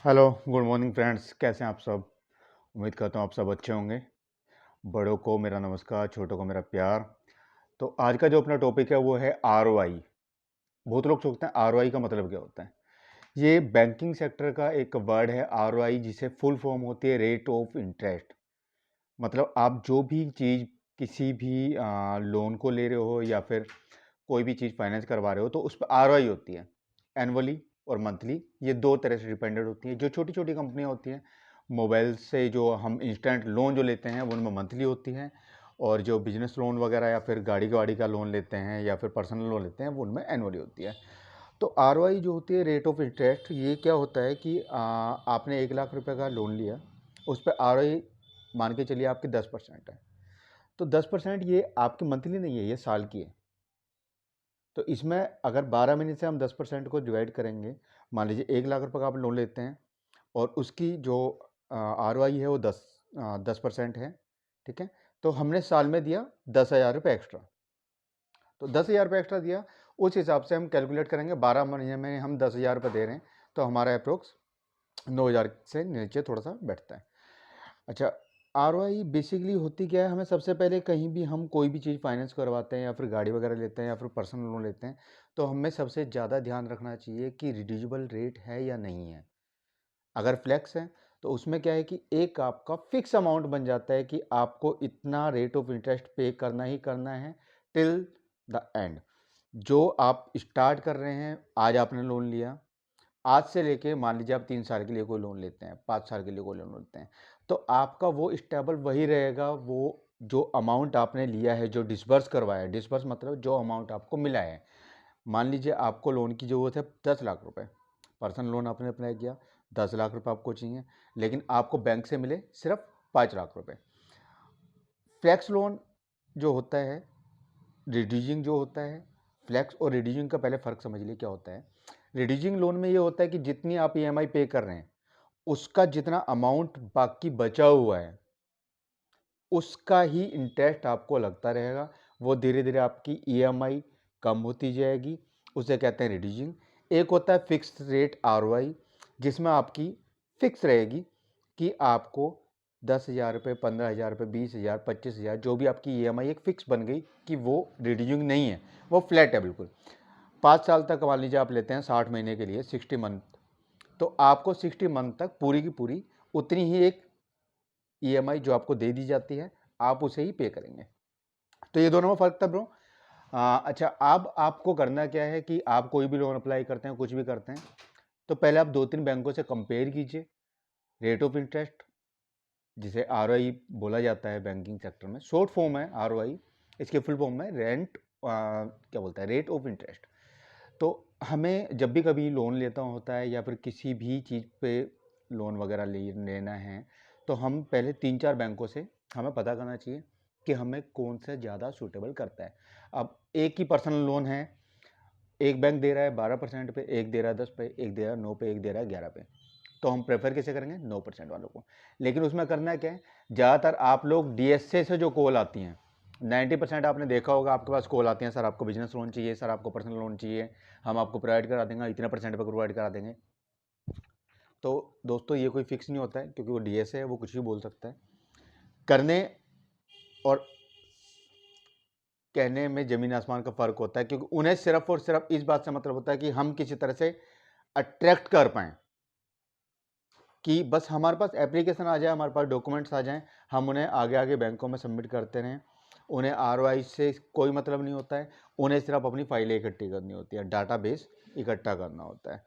Hello, good morning friends. कैसे हैं आप सब? उम्मीद करता हूँ आप सब अच्छे होंगे। बड़ों को मेरा नमस्कार, छोटों को मेरा प्यार। तो आज का जो अपना टॉपिक है वो है आरओआई। बहुत लोग सोचते हैं आरओआई का मतलब क्या होता है। ये बैंकिंग सेक्टर का एक वर्ड है आरओआई, जिसे फुल फॉर्म होती है रेट ऑफ इंटरेस्ट। मतलब आप जो भी चीज़ किसी भी लोन को ले रहे हो या फिर कोई भी चीज़ फाइनेंस करवा रहे हो तो उस पर आरओआई होती है। एनुअली और मंथली, ये दो तरह से डिपेंडेंट होती है। जो छोटी छोटी कंपनियां होती हैं मोबाइल से, जो हम इंस्टेंट लोन जो लेते हैं वो उनमें मंथली होती हैं, और जो बिजनेस लोन वगैरह या फिर गाड़ी का लोन लेते हैं या फिर पर्सनल लोन लेते हैं वो उनमें एनुअली होती है। तो आरओआई जो होती है रेट ऑफ इंटरेस्ट, ये क्या होता है कि आपने 1 लाख रुपए का लोन लिया, उस पर आरओआई मान के चलिए आपकी 10% है। तो 10% ये आपकी मंथली नहीं है, ये साल की है। तो इसमें अगर 12 महीने से हम 10% को डिवाइड करेंगे, मान लीजिए 1 लाख रुपए का आप लोन लेते हैं और उसकी जो आर ओ आई है वो 10% है। ठीक है, तो हमने साल में दिया 10,000 रुपये एक्स्ट्रा। तो 10,000 रुपये एक्स्ट्रा दिया, उस हिसाब से हम कैलकुलेट करेंगे 12 महीने में हम 10,000 रुपये दे रहे हैं, तो हमारा अप्रोक्स 9,000 से नीचे थोड़ा सा बैठता है। अच्छा, आर बेसिकली होती क्या है, हमें सबसे पहले कहीं भी हम कोई भी चीज़ फाइनेंस करवाते हैं या फिर गाड़ी वगैरह लेते हैं या फिर पर्सनल लोन लेते हैं, तो हमें सबसे ज़्यादा ध्यान रखना चाहिए कि रिड्यूसिबल रेट है या नहीं है। अगर फ्लैक्स है तो उसमें क्या है कि एक आपका फिक्स अमाउंट बन जाता है कि आपको इतना रेट ऑफ इंटरेस्ट पे करना ही करना है टिल द एंड। जो आप स्टार्ट कर रहे हैं, आज आपने लोन लिया, आज से लेके मान लीजिए आप 3 साल के लिए कोई लोन लेते हैं, 5 साल के लिए कोई लोन लेते हैं, तो आपका वो स्टेबल वही रहेगा। वो जो अमाउंट आपने लिया है, जो डिसबर्स करवाया है, डिसबर्स मतलब जो अमाउंट आपको मिला है। मान लीजिए आपको लोन की ज़रूरत है 10 लाख रुपए, पर्सनल लोन आपने अप्लाई किया, 10 लाख रुपए आपको चाहिए, लेकिन आपको बैंक से मिले सिर्फ 5 लाख रुपए। फ्लैक्स लोन जो होता है, रिड्यूसिंग जो होता है, फ्लैक्स और रिड्यूसिंग का पहले फ़र्क समझ लिए क्या होता है। रिड्यूसिंग लोन में ये होता है कि जितनी आप ईएमआई पे कर रहे हैं, उसका जितना अमाउंट बाकी बचा हुआ है, उसका ही इंटरेस्ट आपको लगता रहेगा। वो धीरे धीरे आपकी ईएमआई कम होती जाएगी, उसे कहते हैं रिड्यूसिंग। एक होता है फिक्स रेट आरओआई, जिसमें आपकी फिक्स रहेगी कि आपको 10,000 रुपये, 15,000 रुपये, 20,000, 25,000, जो भी आपकी ईएमआई एक फिक्स बन गई कि वो रिड्यूसिंग नहीं है, वो फ्लैट है बिल्कुल। 5 साल तक मान लीजिए आप लेते हैं 60 महीने के लिए, 60 मंथ, तो आपको 60 मंथ तक पूरी की पूरी उतनी ही एक ईएमआई जो आपको दे दी जाती है, आप उसे ही पे करेंगे। तो ये दोनों में फ़र्क था ब्रो। अच्छा, अब आपको करना क्या है कि आप कोई भी लोन अप्लाई करते हैं, कुछ भी करते हैं, तो पहले आप 2-3 बैंकों से कंपेयर कीजिए रेट ऑफ इंटरेस्ट, जिसे आरओआई बोला जाता है बैंकिंग सेक्टर में, शॉर्ट फॉर्म है आरओआई। इसके फुल फॉर्म में क्या बोलता है, रेट ऑफ इंटरेस्ट। तो हमें जब भी कभी लोन लेता होता है या फिर किसी भी चीज़ पे लोन वगैरह लेना है, तो हम पहले 3-4 बैंकों से हमें पता करना चाहिए कि हमें कौन सा ज़्यादा सूटेबल करता है। अब एक ही पर्सनल लोन है, एक बैंक दे रहा है 12% पे, एक दे रहा है 10 पे, एक दे रहा है 9 पे, एक दे रहा है 11 पे, तो हम प्रेफर कैसे करेंगे? 9% वालों को। लेकिन उसमें करना क्या है, ज़्यादातर आप लोग डीएसए से जो कॉल आती हैं, 90% आपने देखा होगा आपके पास कॉल आती हैं, सर आपको बिजनेस लोन चाहिए, सर आपको पर्सनल लोन चाहिए, हम आपको प्रोवाइड करा देंगे, इतने परसेंट पर प्रोवाइड करा देंगे। तो दोस्तों ये कोई फिक्स नहीं होता है, क्योंकि वो डीएसए है, वो कुछ भी बोल सकता है। करने और कहने में ज़मीन आसमान का फ़र्क होता है, क्योंकि उन्हें सिर्फ और सिर्फ इस बात से मतलब होता है कि हम किसी तरह से अट्रैक्ट कर पाएँ, कि बस हमारे पास एप्लीकेशन आ जाए, हमारे पास डॉक्यूमेंट्स आ जाएँ, हम उन्हें आगे आगे बैंकों में सबमिट करते रहें। उन्हें आरओआई से कोई मतलब नहीं होता है, उन्हें सिर्फ अपनी फाइलें इकट्ठी करनी होती है, डाटाबेस इकट्ठा करना होता है।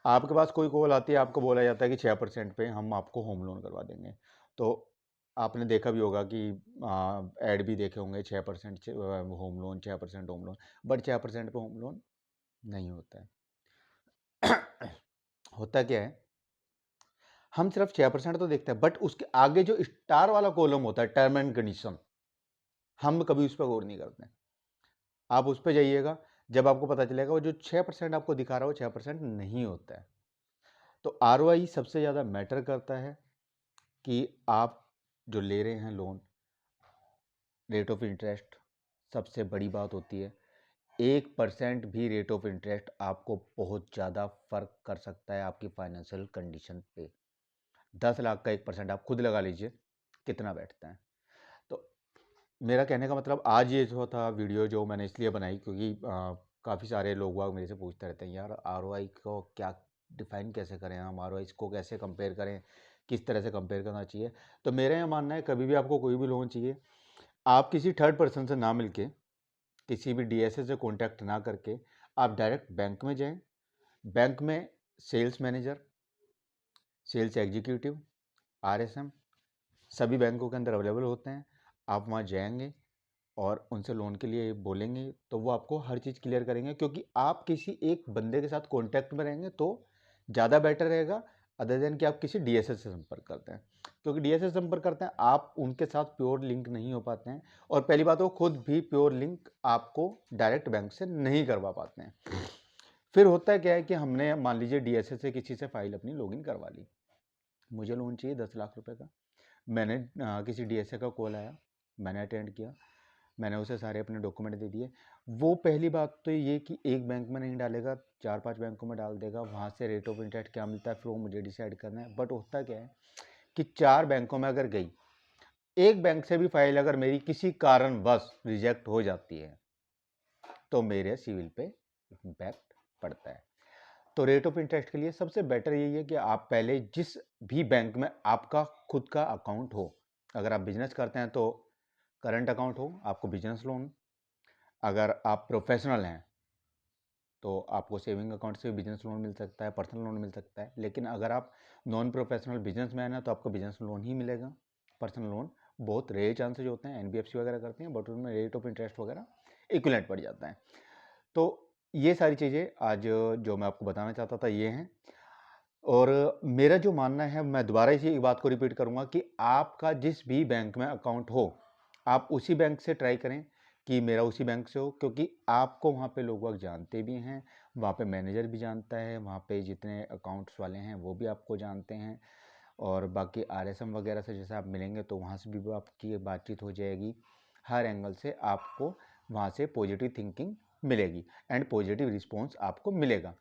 आपके पास कोई कॉल आती है, आपको बोला जाता है कि 6% पे हम आपको होम लोन करवा देंगे। तो आपने देखा भी होगा कि ऐड भी देखे होंगे, 6% home loan, 6% home loan, but 6% पे होम लोन नहीं होता है। होता क्या है, हम सिर्फ 6% तो देखते हैं, बट उसके आगे जो स्टार वाला कॉलम होता है, टर्म एंड कंडीशन, हम कभी उस पर गौर नहीं करते। आप उस पर जाइएगा, जब आपको पता चलेगा वो जो 6% आपको दिखा रहा है वो 6% नहीं होता है। तो आरओआई सबसे ज़्यादा मैटर करता है कि आप जो ले रहे हैं लोन, रेट ऑफ इंटरेस्ट सबसे बड़ी बात होती है। 1% भी रेट ऑफ इंटरेस्ट आपको बहुत ज़्यादा फ़र्क कर सकता है आपकी फाइनेंशियल कंडीशन पे। 10 लाख का 1% आप खुद लगा लीजिए कितना बैठता है। तो मेरा कहने का मतलब आज ये जो था वीडियो जो मैंने इसलिए बनाई क्योंकि काफ़ी सारे लोग वाग मेरे से पूछते रहते हैं यार आरओआई को क्या डिफ़ाइन कैसे करें, हम आरओआई को कैसे कंपेयर करें, किस तरह से कंपेयर करना चाहिए। तो मेरा यह मानना है कभी भी आपको कोई भी लोन चाहिए, आप किसी थर्ड पर्सन से ना मिलके, किसी भी डीएसए से कॉन्टैक्ट ना करके आप डायरेक्ट बैंक में जाएं। बैंक में sales manager, sales executive, RSM सभी बैंकों के अंदर अवेलेबल होते हैं। आप वहाँ जाएंगे और उनसे लोन के लिए बोलेंगे तो वो आपको हर चीज़ क्लियर करेंगे, क्योंकि आप किसी एक बंदे के साथ कांटेक्ट में रहेंगे तो ज़्यादा बेटर रहेगा अदर देन कि आप किसी डीएसएस से संपर्क करते हैं। क्योंकि डीएसएस से संपर्क करते हैं आप उनके साथ प्योर लिंक नहीं हो पाते हैं, और पहली बात वो खुद भी प्योर लिंक आपको डायरेक्ट बैंक से नहीं करवा पाते हैं। फिर होता है क्या है कि हमने मान लीजिए डीएसएस से किसी से फाइल अपनी लॉगिन करवा ली, मुझे लोन चाहिए 10 लाख रुपए का। मैंने किसी डीएसए का कॉल आया, मैंने अटेंड किया, मैंने उसे सारे अपने डॉक्यूमेंट दे दिए। वो पहली बात तो ये कि एक बैंक में नहीं डालेगा, 4-5 बैंकों में डाल देगा, वहाँ से रेट ऑफ इंटरेस्ट क्या मिलता है फिर वो मुझे डिसाइड करना है। बट होता क्या है कि 4 बैंकों में अगर गई, एक बैंक से भी फाइल अगर मेरी किसी कारणवश रिजेक्ट हो जाती है तो मेरे सिविल पे इम्पैक्ट पड़ता है। तो रेट ऑफ इंटरेस्ट के लिए सबसे बेटर यही है कि आप पहले जिस भी बैंक में आपका खुद का अकाउंट हो, अगर आप बिजनेस करते हैं तो करंट अकाउंट हो, आपको बिजनेस लोन। अगर आप प्रोफेशनल हैं तो आपको सेविंग अकाउंट से बिजनेस लोन मिल सकता है, पर्सनल लोन मिल सकता है। लेकिन अगर आप नॉन प्रोफेशनल बिजनेसमैन हैं तो आपको बिजनेस लोन ही मिलेगा। पर्सनल लोन बहुत रेयर चांसेज होते हैं, एनबीएफसी वगैरह करते हैं, बट उनमें रेट ऑफ इंटरेस्ट वगैरह इक्विवेलेंट पड़ जाता है। तो ये सारी चीज़ें आज जो मैं आपको बताना चाहता था ये हैं। और मेरा जो मानना है, मैं दोबारा इसी एक बात को रिपीट करूंगा कि आपका जिस भी बैंक में अकाउंट हो आप उसी बैंक से ट्राई करें कि मेरा उसी बैंक से हो, क्योंकि आपको वहाँ पे लोग जानते भी हैं, वहाँ पे मैनेजर भी जानता है, वहाँ पे जितने अकाउंट्स वाले हैं वो भी आपको जानते हैं, और बाकी आरएसएम वगैरह से जैसे आप मिलेंगे तो वहाँ से भी आपकी बातचीत हो जाएगी। हर एंगल से आपको वहाँ से पॉजिटिव थिंकिंग मिलेगी एंड पॉजिटिव रिस्पॉन्स आपको मिलेगा।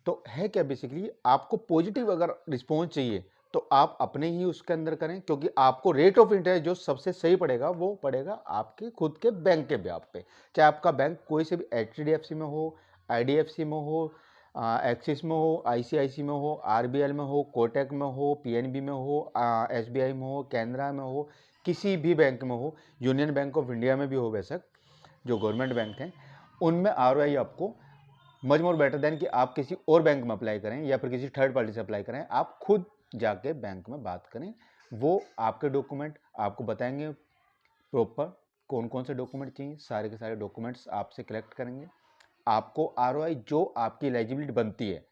तो है क्या बेसिकली, आपको पॉजिटिव अगर रिस्पॉन्स चाहिए तो आप अपने ही उसके अंदर करें, क्योंकि आपको रेट ऑफ इंटरेस्ट जो सबसे सही पड़ेगा वो पड़ेगा आपके खुद के बैंक के ब्याज पे। चाहे आपका बैंक कोई से भी एचडीएफसी में हो, आईडीएफसी में हो, एक्सिस में हो, आईसीआईसी में हो, आरबीएल में हो, कोटक में हो, पीएनबी में हो, एसबीआई में हो, कैनरा में हो, किसी भी बैंक में हो, यूनियन बैंक ऑफ इंडिया में भी हो, बेशक जो गवर्नमेंट बैंक हैं उनमें आरओआई आपको मच मोर बेटर देन कि आप किसी और बैंक में अप्लाई करें या फिर किसी थर्ड पार्टी से अप्लाई करें। आप खुद जाके बैंक में बात करें, वो आपके डॉक्यूमेंट आपको बताएंगे प्रॉपर कौन कौन से डॉक्यूमेंट चाहिए, सारे के सारे डॉक्यूमेंट्स आपसे कलेक्ट करेंगे। आपको आरओआई जो आपकी एलिजिबिलिटी बनती है,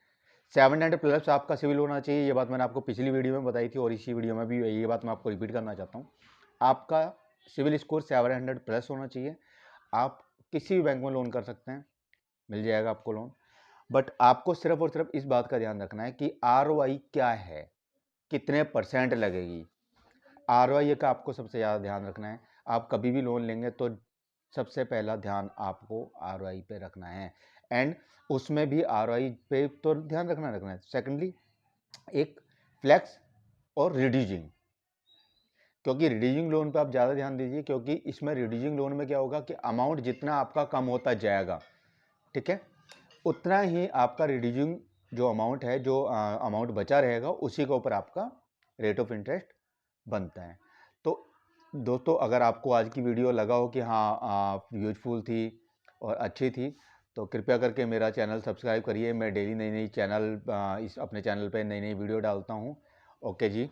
700 प्लस आपका सिविल होना चाहिए। ये बात मैंने आपको पिछली वीडियो में बताई थी और इसी वीडियो में भी ये बात मैं आपको रिपीट करना चाहता हूँ। आपका सिविल स्कोर 700 प्लस होना चाहिए। आप किसी भी बैंक में लोन कर सकते हैं, मिल जाएगा आपको लोन। बट आपको सिर्फ और सिर्फ इस बात का ध्यान रखना है कि आरओआई क्या है, कितने परसेंट लगेगी। आरओआई का आपको सबसे ज़्यादा ध्यान रखना है। आप कभी भी लोन लेंगे तो सबसे पहला ध्यान आपको आरओआई पे रखना है, एंड उसमें भी आरओआई पे तो ध्यान रखना है। सेकेंडली एक फ्लेक्स और रिड्यूसिंग, क्योंकि रिड्यूसिंग लोन पे आप ज़्यादा ध्यान दीजिए, क्योंकि इसमें रिड्यूसिंग लोन में क्या होगा कि अमाउंट जितना आपका कम होता जाएगा, ठीक है, उतना ही आपका रिड्यूसिंग जो अमाउंट है, जो अमाउंट बचा रहेगा उसी के ऊपर आपका रेट ऑफ इंटरेस्ट बनता है। तो दोस्तों अगर आपको आज की वीडियो लगा हो कि हाँ यूजफुल थी और अच्छी थी तो कृपया करके मेरा चैनल सब्सक्राइब करिए। मैं डेली नई नई चैनल इस अपने चैनल पे नई नई वीडियो डालता हूँ। ओके जी।